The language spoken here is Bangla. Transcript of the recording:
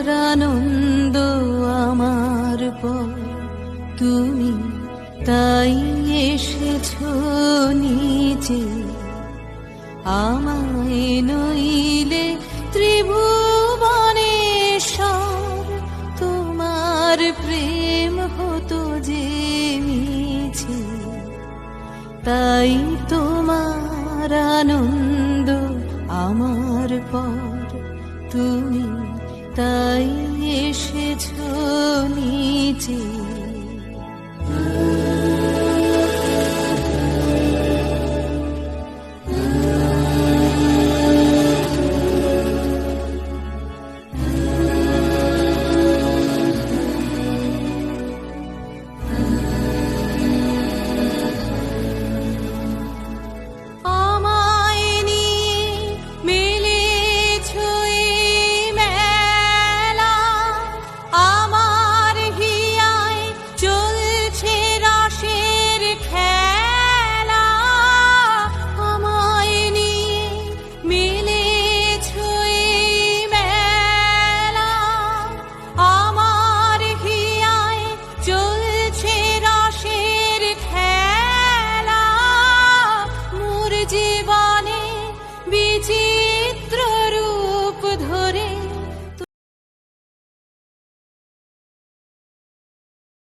আনন্দ আমার পর তুমি তাই এসেছো নিচে, আমায় নইলে ত্রিভুবনেশ্বর তোমার প্রেম হতো যে মিছে। তাই তোমার আনন্দ আমার পর তুমি তাই এসেছো নিচে। জীবনে বিচি